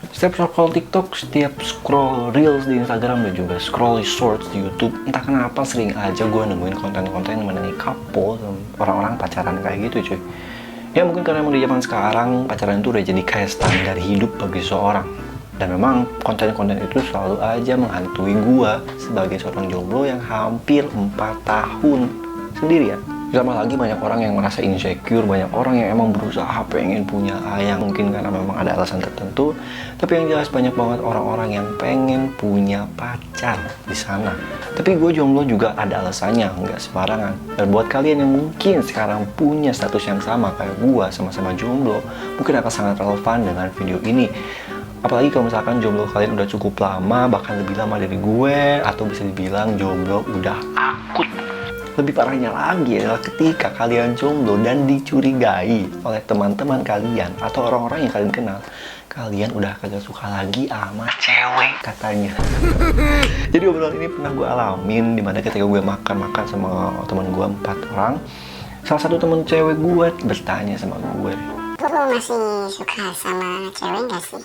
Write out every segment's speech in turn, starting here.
Setiap scroll TikTok, setiap scroll Reels di Instagram, dan juga scroll Shorts di YouTube, entah kenapa sering aja gue nemuin konten-konten mengenai couple, orang-orang pacaran kayak gitu cuy. Ya mungkin karena emang di zaman sekarang pacaran itu udah jadi kayak standar hidup bagi seseorang. Dan memang konten-konten itu selalu aja menghantui gue sebagai seorang jomblo yang hampir 4 tahun sendirian. Ditambah lagi banyak orang yang merasa insecure, banyak orang yang emang berusaha pengen punya ayang, mungkin karena memang ada alasan tertentu. Tapi yang jelas banyak banget orang-orang yang pengen punya pacar di sana. Tapi gue jomblo juga ada alasannya, nggak sembarangan. Dan buat kalian yang mungkin sekarang punya status yang sama kayak gue, sama-sama jomblo, mungkin akan sangat relevan dengan video ini. Apalagi kalau misalkan jomblo kalian udah cukup lama, bahkan lebih lama dari gue, atau bisa dibilang jomblo udah akut. Lebih parahnya lagi adalah ketika kalian jomblo dan dicurigai oleh teman-teman kalian atau orang-orang yang kalian kenal, kalian udah kagak suka lagi sama cewek katanya. Jadi obrolan ini pernah gue alamin, dimana ketika gue makan-makan sama teman gue 4 orang, salah satu temen cewek gue bertanya sama gue, "Lu masih suka sama cewek gak sih?"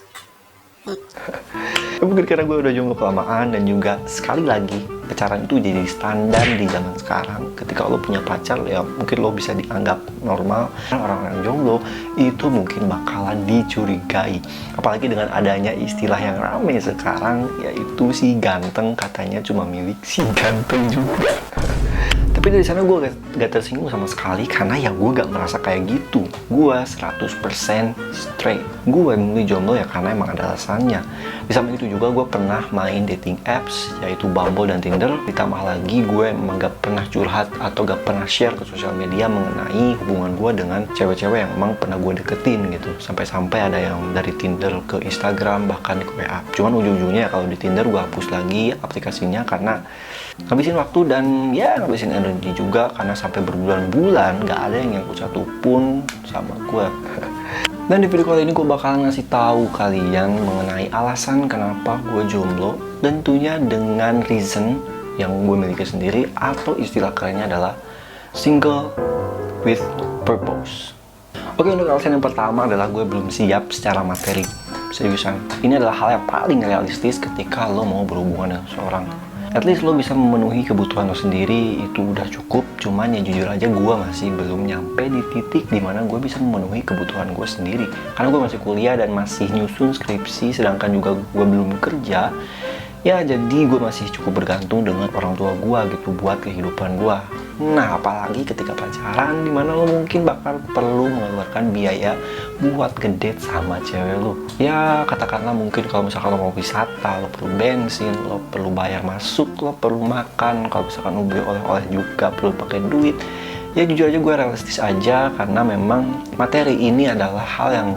Mungkin karena gue udah jomblo kelamaan, dan juga sekali lagi pacaran itu jadi standar di zaman sekarang. Ketika lo punya pacar, ya mungkin lo bisa dianggap normal. Orang-orang jomblo itu mungkin bakalan dicurigai. Apalagi dengan adanya istilah yang rame sekarang, yaitu si ganteng katanya cuma milik si ganteng juga. Tapi dari sana gue gak tersinggung sama sekali, karena ya gue gak merasa kayak gitu. Gue 100% straight. Gue memilih jomblo ya karena emang ada alasannya. Di samping itu juga gue pernah main dating apps, yaitu Bumble dan Tinder. Ditambah lagi gue emang gak pernah curhat atau gak pernah share ke sosial media mengenai hubungan gue dengan cewek-cewek yang emang pernah gue deketin gitu. Sampai-sampai ada yang dari Tinder ke Instagram, bahkan ke WA. Cuman ujung-ujungnya kalau di Tinder gue hapus lagi aplikasinya karena ngabisin waktu dan ya ngabisin energi juga, karena sampai berbulan-bulan gak ada yang nyangkut satupun sama gue. Dan di video kali ini gue bakal ngasih tahu kalian mengenai alasan kenapa gue jomblo, dan tentunya dengan reason yang gue miliki sendiri, atau istilah kerennya adalah single with purpose. Oke, untuk alasan yang pertama adalah gue belum siap secara materi. Seriusan, ini adalah hal yang paling realistis ketika lo mau berhubungan dengan seseorang. At least lo bisa memenuhi kebutuhan lo sendiri, itu udah cukup. Cuman ya jujur aja gue masih belum nyampe di titik dimana gue bisa memenuhi kebutuhan gue sendiri. Karena gue masih kuliah dan masih nyusun skripsi, sedangkan juga gue belum kerja. Ya jadi gue masih cukup bergantung dengan orang tua gue gitu buat kehidupan gue. Nah apalagi ketika pacaran, dimana lo mungkin bakal perlu mengeluarkan biaya buat ngedate sama cewek lo. Ya katakanlah mungkin kalau misalkan lo mau wisata, lo perlu bensin, lo perlu bayar masuk, lo perlu makan. Kalau misalkan lo beli oleh-oleh juga perlu pakai duit. Ya jujur aja gue realistis aja, karena memang materi ini adalah hal yang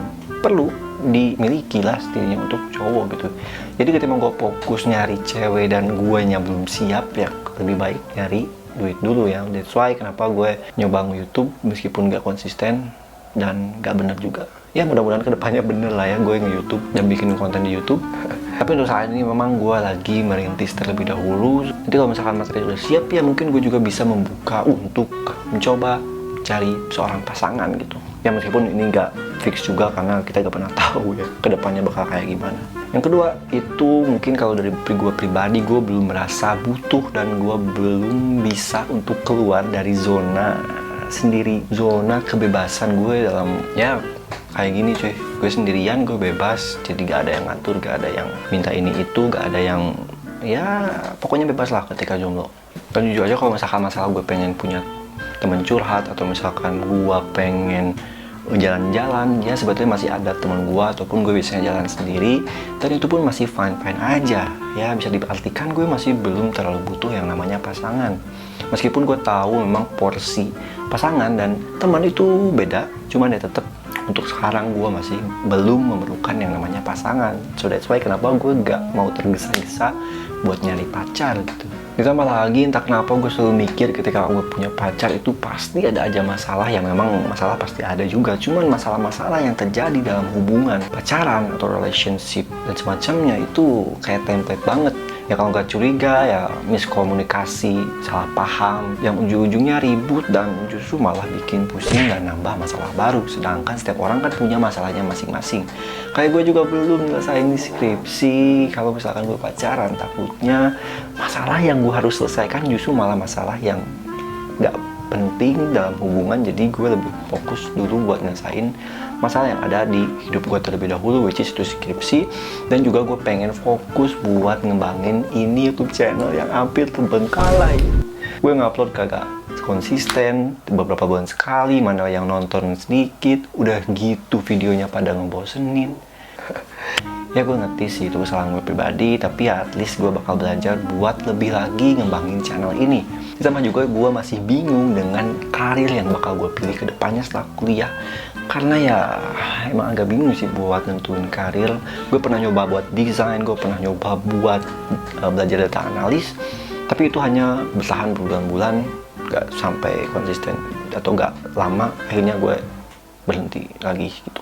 perlu dimiliki lah setidaknya untuk cowok gitu. Jadi ketika gue fokus nyari cewek dan gue belum siap, ya lebih baik nyari duit dulu ya. That's why kenapa gue nyoba nge-YouTube meskipun gak konsisten dan gak bener juga. Ya mudah-mudahan kedepannya bener lah ya gue nge-YouTube dan bikin konten di YouTube. Tapi untuk saat ini memang gue lagi merintis terlebih dahulu. Nanti kalau misalkan materi udah siap, ya mungkin gue juga bisa membuka untuk mencoba cari seorang pasangan gitu. Ya meskipun ini nggak fix juga, karena kita gak pernah tahu ya kedepannya bakal kayak gimana. Yang kedua itu mungkin kalau dari gue pribadi, gue belum merasa butuh dan gue belum bisa untuk keluar dari zona sendiri, zona kebebasan gue dalam ya kayak gini cuy. Gue sendirian, gue bebas, jadi gak ada yang ngatur, gak ada yang minta ini itu, gak ada yang ya pokoknya bebas lah ketika jomblo. Dan jujur aja kalau misalkan masalah gue pengen punya temen curhat, atau misalkan gue pengen jalan-jalan, ya sebetulnya masih ada teman gue, ataupun gue biasanya jalan sendiri, dan itu pun masih fine-fine aja. Ya bisa diartikan gue masih belum terlalu butuh yang namanya pasangan. Meskipun gue tahu memang porsi pasangan dan teman itu beda, cuman ya tetap untuk sekarang gue masih belum memerlukan yang namanya pasangan. So that's why kenapa gue gak mau tergesa-gesa buat nyari pacar gitu. Ditambah lagi entah kenapa gue selalu mikir ketika gue punya pacar itu pasti ada aja masalah, yang memang masalah pasti ada juga. Cuman masalah-masalah yang terjadi dalam hubungan pacaran atau relationship dan semacamnya itu kayak template banget. Ya kalau nggak curiga ya miskomunikasi, salah paham, yang ujung-ujungnya ribut dan justru malah bikin pusing dan nambah masalah baru. Sedangkan setiap orang kan punya masalahnya masing-masing. Kayak gue juga belum nyelesain skripsi. Kalau misalkan gue pacaran, takutnya masalah yang gue harus selesaikan justru malah masalah yang nggak penting dalam hubungan. Jadi gue lebih fokus dulu buat nyelesain masalah yang ada di hidup gue terlebih dahulu, which is itu skripsi. Dan juga gue pengen fokus buat ngembangin ini YouTube channel yang hampir terbengkalai. Gue ngupload kagak konsisten, beberapa bulan sekali, mana yang nonton sedikit, udah gitu videonya pada ngebosenin. Ya gue ngerti sih itu kesalahan gue pribadi, tapi ya at least gue bakal belajar buat lebih lagi ngembangin channel ini. Sama juga gue masih bingung dengan karir yang bakal gue pilih ke depannya setelah kuliah. Karena ya emang agak bingung sih buat nentuin karir. Gue pernah nyoba buat desain, gue pernah nyoba buat belajar data analis, tapi itu hanya bertahan berbulan-bulan, gak sampai konsisten atau gak lama, akhirnya gue berhenti lagi gitu.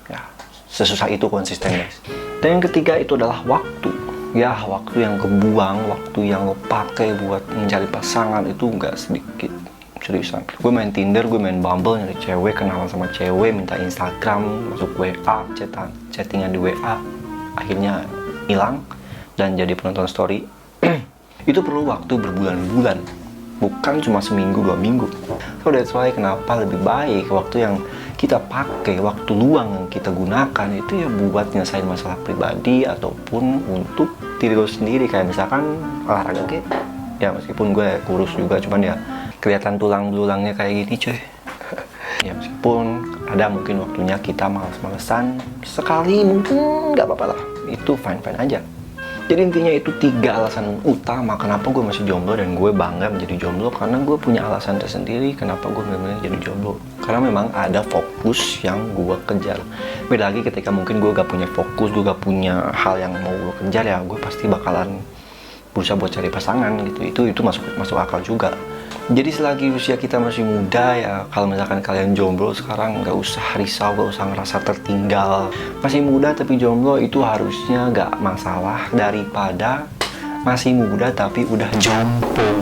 Ya sesusah itu konsisten guys. Dan yang ketiga itu adalah waktu. Ya waktu yang kebuang, waktu yang lo pakai buat mencari pasangan itu gak sedikit. Seriusan, gue main Tinder, gue main Bumble, nyari cewek, kenalan sama cewek, minta Instagram, masuk WA, chattingan di WA, akhirnya hilang dan jadi penonton story. Itu perlu waktu berbulan-bulan, bukan cuma seminggu, 2 minggu. So that's why kenapa lebih baik waktu yang kita pakai, waktu luang yang kita gunakan itu ya buat nyelesain masalah pribadi ataupun untuk diri lo sendiri. Kayak misalkan olahraga gitu. Ya meskipun gue kurus juga, cuman ya kelihatan tulang belulangnya kayak gini cuy. Ya meskipun ada mungkin waktunya kita males-malesan sekali, mungkin nggak apa-apa lah, itu fine-fine aja. Jadi intinya itu 3 alasan utama kenapa gue masih jomblo, dan gue bangga menjadi jomblo karena gue punya alasan tersendiri kenapa gue memilih jadi jomblo. Karena memang ada fokus yang gue kejar. Beda lagi ketika mungkin gue gak punya fokus, gue gak punya hal yang mau gue kejar, ya gue pasti bakalan berusaha buat cari pasangan gitu. Itu masuk akal juga. Jadi selagi usia kita masih muda ya, kalau misalkan kalian jomblo sekarang nggak usah risau, nggak usah ngerasa tertinggal. Masih muda tapi jomblo itu harusnya nggak masalah daripada masih muda tapi udah jomblo.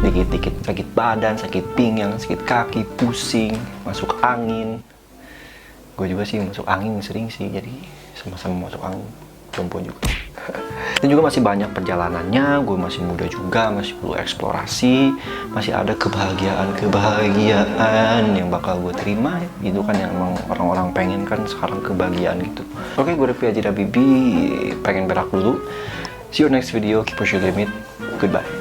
Dikit-dikit sakit badan, sakit pinggang, sakit kaki, pusing, masuk angin. Gue juga sih masuk angin sering sih, jadi sama-sama masuk angin, jomblo juga. Dan juga masih banyak perjalanannya, gue masih muda juga, masih perlu eksplorasi, masih ada kebahagiaan yang bakal gue terima. Itu kan yang emang orang-orang pengen kan sekarang, kebahagiaan gitu. Oke, gue Rifki Haji Habibi, pengen berak dulu. See you next video, keep push your limit, goodbye.